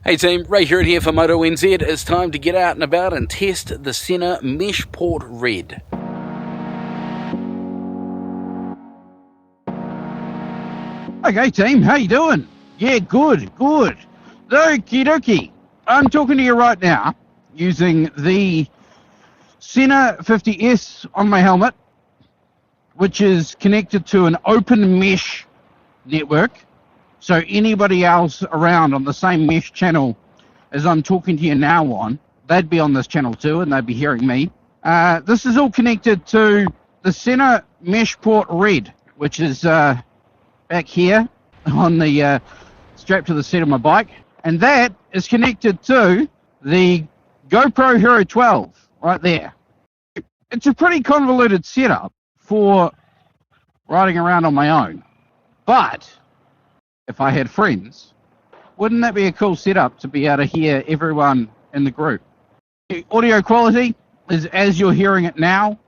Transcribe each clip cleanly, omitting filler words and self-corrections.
Hey team, Ray here for MotoNZ. It's time to get out and about and test the Sena Meshport Red. Okay team, how you doing? Yeah, good. Okie dokie. I'm talking to you right now using the Sena 50S on my helmet, which is connected to an open mesh network. So anybody else around on the same mesh channel as I'm talking to you now on, they'd be on this channel too and they'd be hearing me. This is all connected to the Sena Meshport Red, which is back here on the strap to the seat of my bike. And that is connected to the GoPro Hero 12 right there. It's a pretty convoluted setup for riding around on my own. But if I had friends, wouldn't that be a cool setup to be able to hear everyone in the group? The audio quality is as you're hearing it now.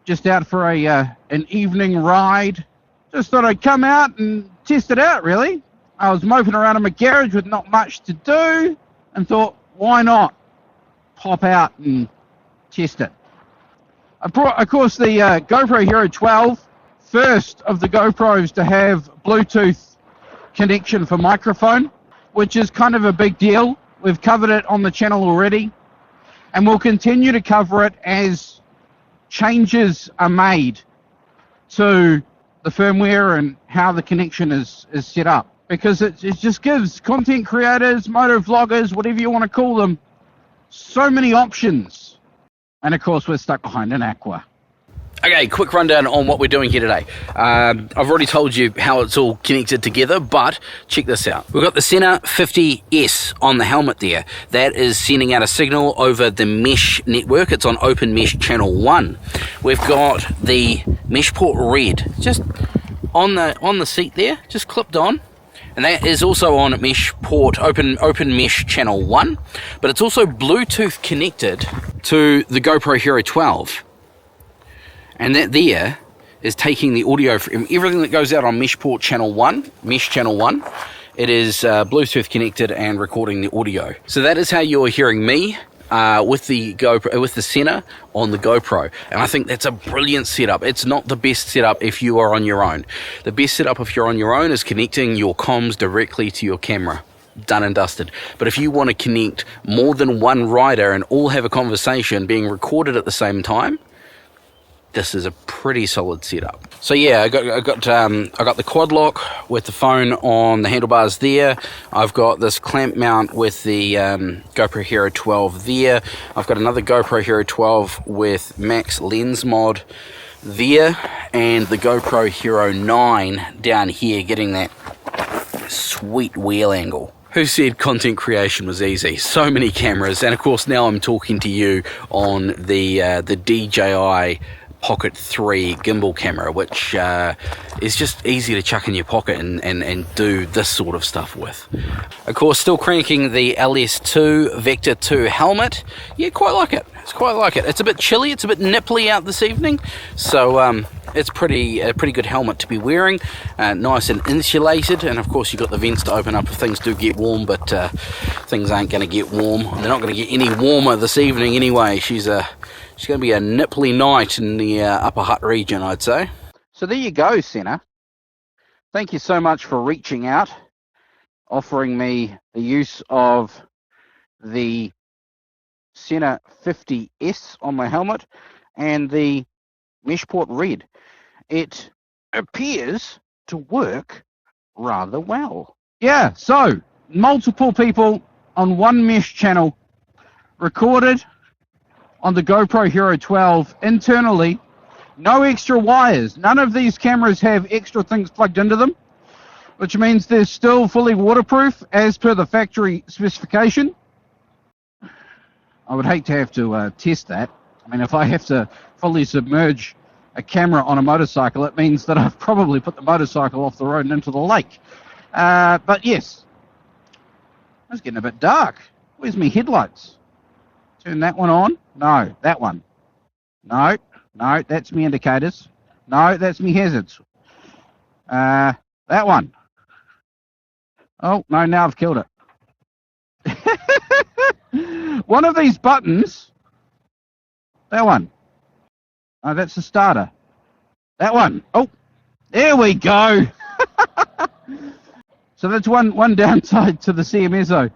Just out for an evening ride. Just thought I'd come out and test it out, really. I was moping around in my garage with not much to do and thought, why not pop out and test it? I brought, of course, the GoPro Hero 12, first of the GoPros to have Bluetooth connection for microphone, which is kind of a big deal. We've covered it on the channel already, and we'll continue to cover it as changes are made to the firmware and how the connection is set up, because it just gives content creators, moto vloggers, whatever you want to call them, so many options. And of course we're stuck behind an Aqua. Okay, quick rundown on what we're doing here today. I've already told you how it's all connected together, but check this out. We've got the Sena 50S on the helmet there. That is sending out a signal over the mesh network. It's on Open Mesh Channel 1. We've got the Meshport Red just on the seat there, just clipped on. And that is also on Meshport Open Mesh Channel 1, but it's also Bluetooth connected to the GoPro Hero 12. And that there is taking the audio from everything that goes out on Meshport Channel 1, Mesh Channel 1. It is Bluetooth connected and recording the audio. So that is how you're hearing me with the GoPro, with the Sena on the GoPro. And I think that's a brilliant setup. It's not the best setup if you are on your own. The best setup if you're on your own is connecting your comms directly to your camera. Done and dusted. But if you want to connect more than one rider and all have a conversation being recorded at the same time, this is a pretty solid setup. So yeah, I got the Quadlock with the phone on the handlebars there. I've got this clamp mount with the GoPro Hero 12 there. I've got another GoPro Hero 12 with max lens mod there, and the GoPro Hero 9 down here getting that sweet wheel angle. Who said content creation was easy? So many cameras, and of course now I'm talking to you on the DJI Pocket 3 gimbal camera, which is just easy to chuck in your pocket and do this sort of stuff with. Of course, still cranking the LS2 Vector 2 helmet. Yeah, quite like it. It's quite like it. It's a bit chilly, it's a bit nipply out this evening, so it's a pretty good helmet to be wearing. Nice and insulated, and of course you've got the vents to open up if things do get warm, but things aren't going to get warm. They're not going to get any warmer this evening anyway. She's going to be a nipply night in the Upper Hutt region, I'd say. So there you go, Sena. Thank you so much for reaching out, offering me the use of the Sena 50S on my helmet and the Meshport Red. It appears to work rather well. Yeah, so multiple people on one mesh channel recorded on the GoPro Hero 12 internally. No extra wires. None of these cameras have extra things plugged into them, which means they're still fully waterproof as per the factory specification. I would hate to have to test that. I mean, if I have to fully submerge a camera on a motorcycle, it means that I've probably put the motorcycle off the road and into the lake. But yes, it's getting a bit dark. Where's my headlights? Turn that one on. No, that one. No, that's me indicators. No, that's me hazards. That one. Oh, no, now I've killed it. one of these buttons, that one. Oh, that's the starter. That one. Oh, there we go. So that's one downside to the CMSO.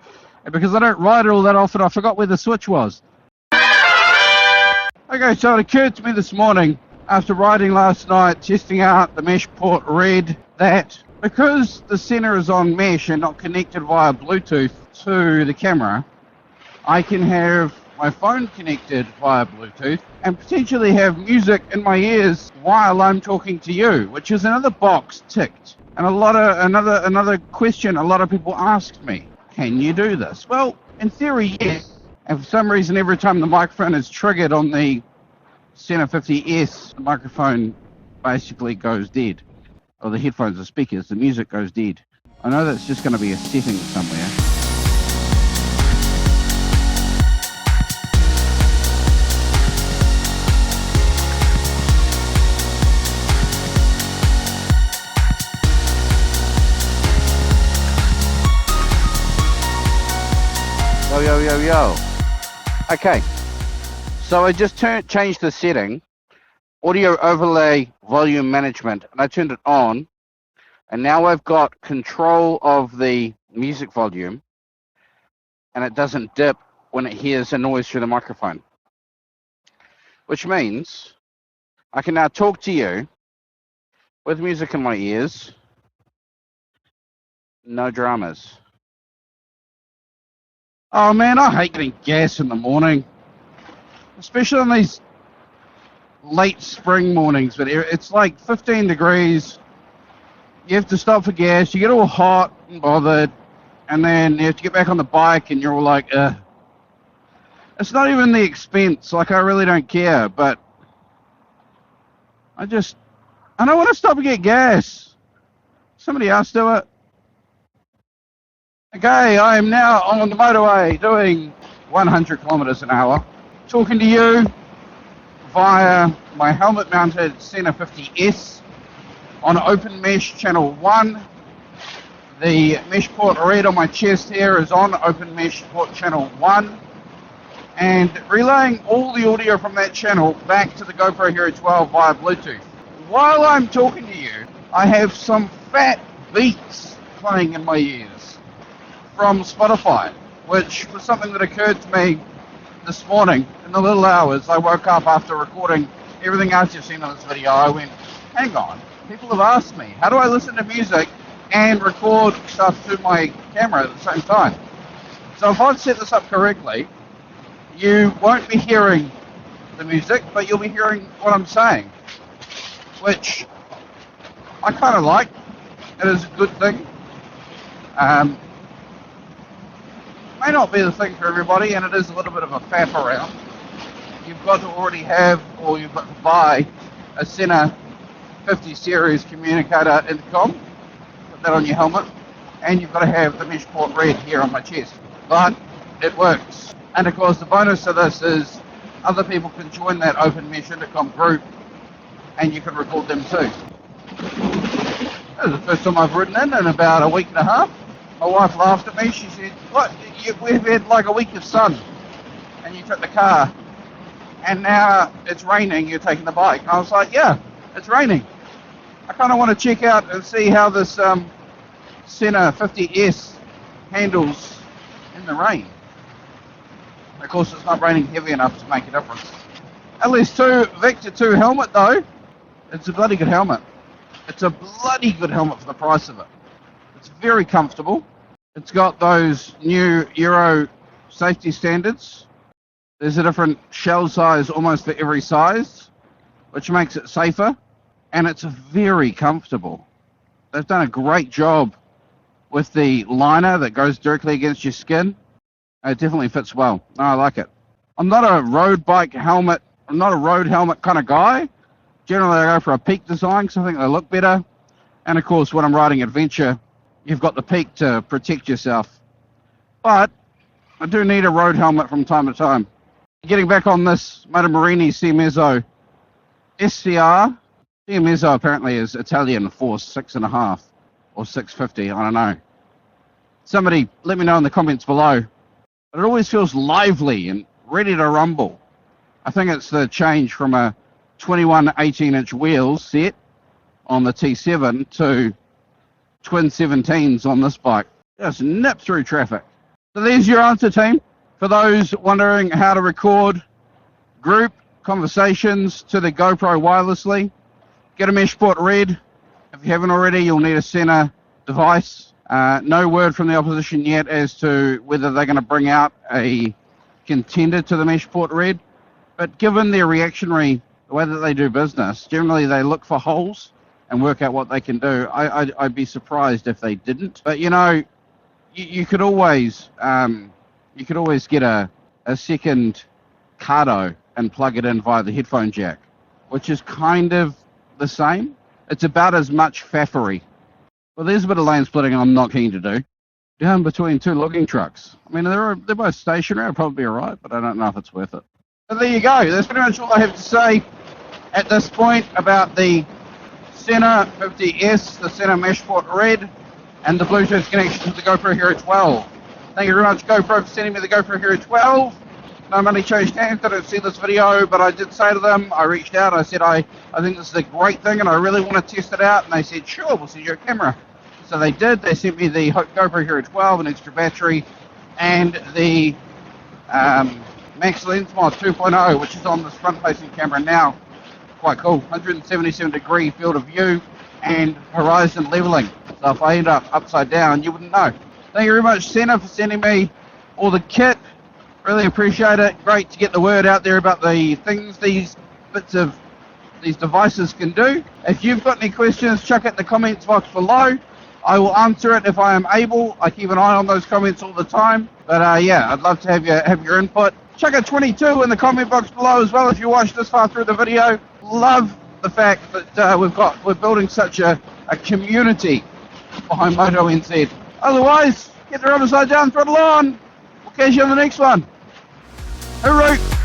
And because I don't ride it all that often, I forgot where the switch was. Okay, so it occurred to me this morning, after riding last night, testing out the Meshport Red, that because the Sena is on mesh and not connected via Bluetooth to the camera, I can have my phone connected via Bluetooth and potentially have music in my ears while I'm talking to you, which is another box ticked. And another question a lot of people asked me, can you do this? Well, in theory, yes. And for some reason, every time the microphone is triggered on the Sena 50S, the microphone basically goes dead. Or the headphones, the speakers, the music goes dead. I know that's just going to be a setting somewhere. Yo. Okay, so I just changed the setting, audio overlay volume management, and I turned it on, and now I've got control of the music volume, and it doesn't dip when it hears a noise through the microphone, which means I can now talk to you with music in my ears, no dramas. Oh man, I hate getting gas in the morning, especially on these late spring mornings, but it's like 15 degrees, you have to stop for gas, you get all hot and bothered, and then you have to get back on the bike and you're all like, ugh. It's not even the expense, like I really don't care, but I don't want to stop and get gas. Somebody else do it. Okay, I am now on the motorway doing 100 kilometers an hour, talking to you via my helmet-mounted Sena 50S on open mesh channel 1. The Meshport Red on my chest here is on open mesh port channel 1, and relaying all the audio from that channel back to the GoPro Hero 12 via Bluetooth. While I'm talking to you, I have some fat beats playing in my ears from Spotify, which was something that occurred to me this morning in the little hours I woke up after recording everything else you've seen on this video. I went, hang on, people have asked me, how do I listen to music and record stuff to my camera at the same time? So if I've set this up correctly, you won't be hearing the music, but you'll be hearing what I'm saying, which I kind of like. It is a good thing. May not be the thing for everybody, and it is a little bit of a faff around. You've got to already have, or you've got to buy a Sena 50 series communicator intercom, put that on your helmet, and you've got to have the Meshport Red here on my chest. But it works. And of course the bonus of this is other people can join that open mesh intercom group and you can record them too. This is the first time I've ridden in about a week and a half. My wife laughed at me. She said, what, we've had like a week of sun and you took the car and now it's raining, you're taking the bike. And I was like, yeah, it's raining. I kind of want to check out and see how this Sena 50S handles in the rain. Of course, it's not raining heavy enough to make a difference. LS2 Vector 2 helmet though, it's a bloody good helmet. It's a bloody good helmet for the price of it. It's very comfortable. It's got those new Euro safety standards. There's a different shell size almost for every size, which makes it safer, and it's very comfortable. They've done a great job with the liner that goes directly against your skin. It definitely fits well. I like it. I'm not a road helmet kind of guy. Generally, I go for a peak design because I think they look better. And of course, when I'm riding adventure, you've got the peak to protect yourself. But I do need a road helmet from time to time. Getting back on this Motomarini CMSO SCR. CMSO apparently is Italian for 6.5 or 650. I don't know. Somebody let me know in the comments below but it always feels lively and ready to rumble. I think it's the change from a 21 18-inch wheels set on the T7 to twin 17s on this bike. Just nip through traffic. So there's your answer, team. For those wondering how to record group conversations to the GoPro wirelessly, get a Meshport Red. If you haven't already, you'll need a Sena device. No word from the opposition yet as to whether they're going to bring out a contender to the Meshport Red. But given their reactionary, the way that they do business, generally they look for holes and work out what they can do. I'd be surprised if they didn't. But you could always get a second Cardo and plug it in via the headphone jack, which is kind of the same. It's about as much faffery. Well, there's a bit of lane splitting I'm not keen to do. Down between two logging trucks. I mean, they're both stationary. I'll probably be all right, but I don't know if it's worth it. So there you go. That's pretty much all I have to say at this point about the Sena 50S, the Sena Meshport Red, and the Bluetooth connection to the GoPro Hero 12. Thank you very much, GoPro, for sending me the GoPro Hero 12. No money changed hands. I don't see this video, but I did say to them, I reached out, I said, I think this is a great thing, and I really want to test it out. And they said, sure, we'll send you a camera. So they did. They sent me the GoPro Hero 12, an extra battery, and the Max Lens Mod 2.0, which is on this front-facing camera now. Quite cool. 177 degree field of view and horizon leveling. So if I end up upside down, you wouldn't know. Thank you very much, Sena, for sending me all the kit. Really appreciate it. Great to get the word out there about the things these bits of these devices can do. If you've got any questions, chuck it in the comments box below. I will answer it if I am able. I keep an eye on those comments all the time. But yeah, I'd love to have your input. Chuck a 22 in the comment box below as well if you watched this far through the video. Love the fact that we're building such a community behind MotoNZ. Otherwise, get the rubber side down, throttle on. We'll catch you on the next one. Hooroo!